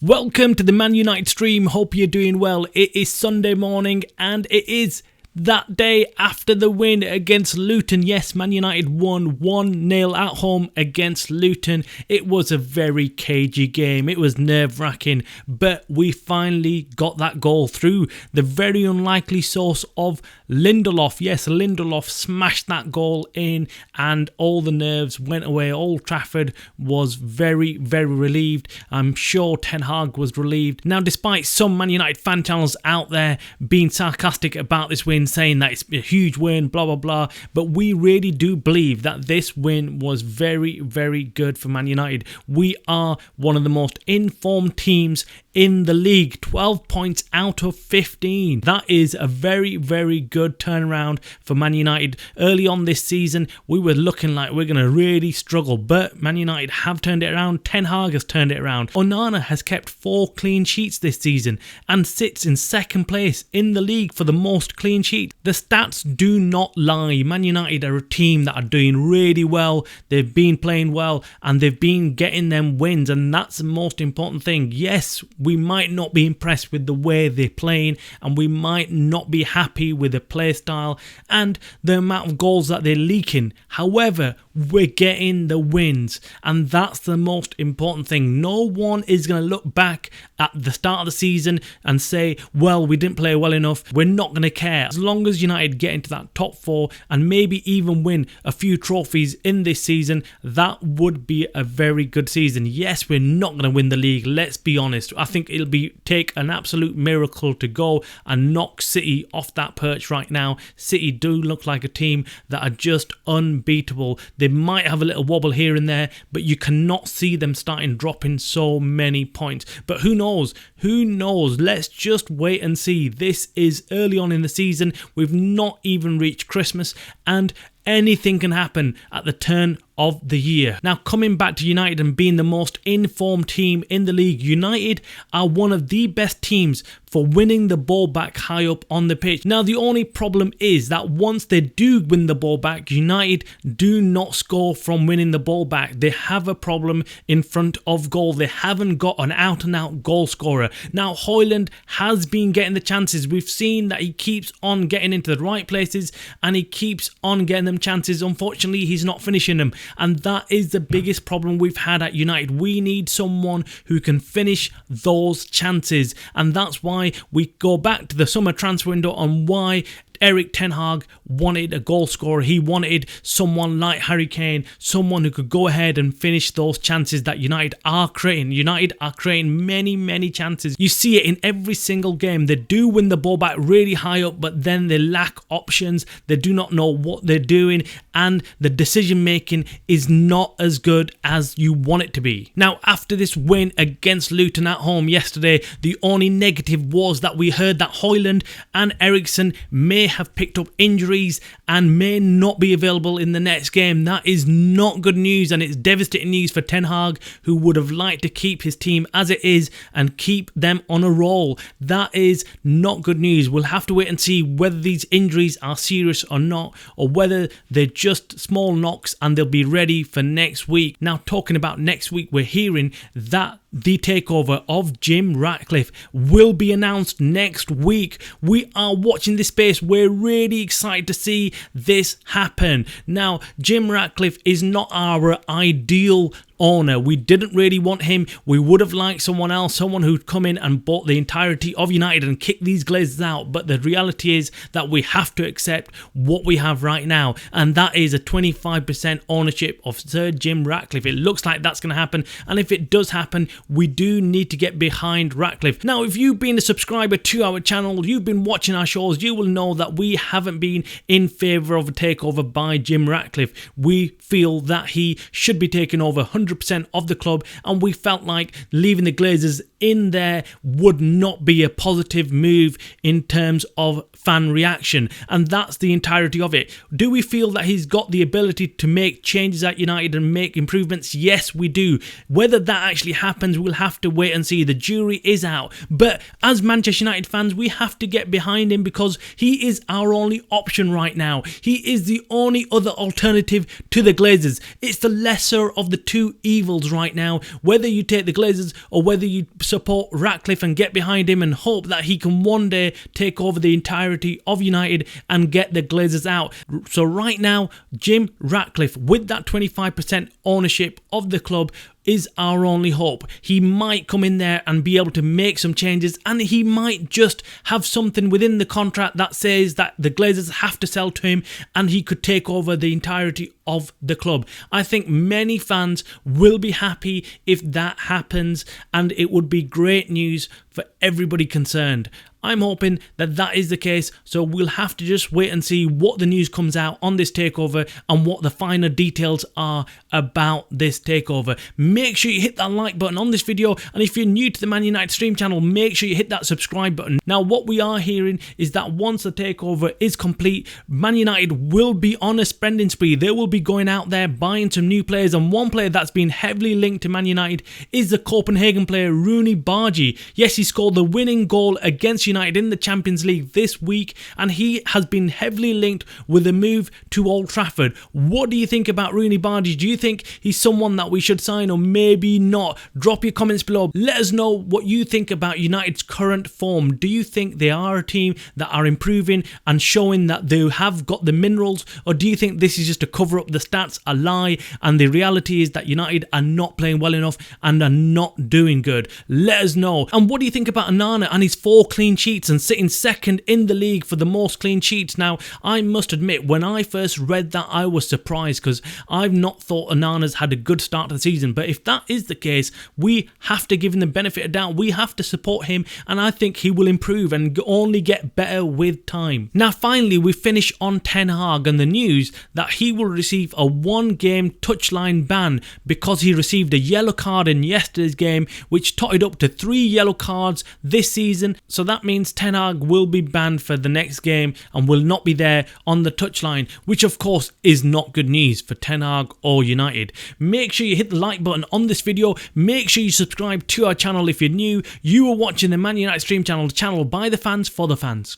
Welcome to the Man United stream. Hope you're doing well. It is Sunday morning and it is that day after the win against Luton. Yes, Man United won 1-0 at home against Luton. It was a very cagey game. It was nerve-wracking, but we finally got that goal through the very unlikely source of Lindelof. Yes, Lindelof smashed that goal in and all the nerves went away. Old Trafford was very, very relieved. I'm sure Ten Hag was relieved. Now, despite some Man United fan channels out there being sarcastic about this win, saying that it's a huge win, blah, blah, blah, but we really do believe that this win was very, very good for Man United. We are one of the most informed teams in the league, 12 points out of 15. That is a very, very good turnaround for Man United. Early on this season, we were looking like we're going to really struggle, but Man United have turned it around. Ten Hag has turned it around. Onana has kept 4 clean sheets this season and sits in second place in the league for the most clean sheets. The stats do not lie. Man United are a team that are doing really well. They've been playing well and they've been getting them wins, and that's the most important thing. Yes, we might not be impressed with the way they're playing and we might not be happy with the play style and the amount of goals that they're leaking. However, we're getting the wins and that's the most important thing. No one is going to look back at the start of the season and say, well, we didn't play well enough. We're not going to care. As long as United get into that top 4 and maybe even win a few trophies in this season, that would be a very good season. Yes, we're not going to win the league. Let's be honest. I think it'll take an absolute miracle to go and knock City off that perch right now. City do look like a team that are just unbeatable. They might have a little wobble here and there, but you cannot see them dropping so many points. But who knows? Who knows? Let's just wait and see. This is early on in the season. We've not even reached Christmas and anything can happen at the turn of the year. Now, coming back to United and being the most informed team in the league, United are one of the best teams for winning the ball back high up on the pitch. Now, the only problem is that once they do win the ball back, United do not score from winning the ball back. They have a problem in front of goal. They haven't got an out-and-out goal scorer. Now, Højlund has been getting the chances. We've seen that he keeps on getting into the right places and he keeps on getting them chances. Unfortunately, he's not finishing them. And that is the biggest problem we've had at United. We need someone who can finish those chances. And that's why we go back to the summer transfer window on why Erik Ten Hag wanted a goal scorer. He wanted someone like Harry Kane, someone who could go ahead and finish those chances that United are creating. United are creating many, many chances. You see it in every single game. They do win the ball back really high up, but then they lack options. They do not know what they're doing, and the decision making is not as good as you want it to be. Now, after this win against Luton at home yesterday, the only negative was that we heard that Højlund and Eriksen may have picked up injuries and may not be available in the next game. That is not good news and it's devastating news for Ten Hag, who would have liked to keep his team as it is and keep them on a roll. That is not good news. We'll have to wait and see whether these injuries are serious or not, or whether they're just small knocks and they'll be ready for next week. Now, talking about next week, we're hearing that the takeover of Jim Ratcliffe will be announced next week. We are watching this space. We're really excited to see this happen. Now, Jim Ratcliffe is not our ideal owner. We didn't really want him. We would have liked someone else, someone who'd come in and bought the entirety of United and kick these Glazers out. But the reality is that we have to accept what we have right now, and that is a 25% ownership of Sir Jim Ratcliffe. It looks like that's going to happen, and if it does happen, we do need to get behind Ratcliffe. Now, if you've been a subscriber to our channel, you've been watching our shows, you will know that we haven't been in favour of a takeover by Jim Ratcliffe. We feel that he should be taking over 100% of the club, and we felt like leaving the Glazers in there would not be a positive move in terms of fan reaction, and that's the entirety of it. Do we feel that he's got the ability to make changes at United and make improvements? Yes, we do. Whether that actually happens, we'll have to wait and see. The jury is out, but as Manchester United fans, we have to get behind him because he is our only option right now. He is the only other alternative to the Glazers. It's the lesser of the two evils right now. Whether you take the Glazers or whether you support Ratcliffe and get behind him and hope that he can one day take over the entirety of United and get the Glazers out. So right now, Jim Ratcliffe, with that 25% ownership of the club, is our only hope. He might come in there and be able to make some changes, and he might just have something within the contract that says that the Glazers have to sell to him and he could take over the entirety of the club. I think many fans will be happy if that happens, and it would be great news for everybody concerned. I'm hoping that that is the case, so we'll have to just wait and see what the news comes out on this takeover and what the finer details are about this takeover. Make sure you hit that like button on this video, and if you're new to the Man United Stream channel, make sure you hit that subscribe button. Now, what we are hearing is that once the takeover is complete, Man United will be on a spending spree. They will be going out there buying some new players, and one player that's been heavily linked to Man United is the Copenhagen player Rooney Bargy. Yes, he scored the winning goal against United in the Champions League this week, and he has been heavily linked with a move to Old Trafford. What do you think about Rooney Bargy? Do you think he's someone that we should sign, or maybe not? Drop your comments below. Let us know what you think about United's current form. Do you think they are a team that are improving and showing that they have got the minerals, or do you think this is just to cover up the stats, a lie, and the reality is that United are not playing well enough and are not doing good? Let us know. And what do you think about Onana and his 4 clean sheets and sitting second in the league for the most clean sheets? Now, I must admit, when I first read that, I was surprised because I've not thought Onana's had a good start to the season. But if that is the case, we have to give him the benefit of doubt. We have to support him, and I think he will improve and only get better with time. Now, finally, we finish on Ten Hag and the news that he will receive a 1-game touchline ban because he received a yellow card in yesterday's game, which totted up to 3 yellow cards this season. So that means Ten Hag will be banned for the next game and will not be there on the touchline, which of course is not good news for Ten Hag or United. Make sure you hit the like button on this video. Make sure you subscribe to our channel if you're new. You are watching the Man United Stream channel, the channel by the fans for the fans.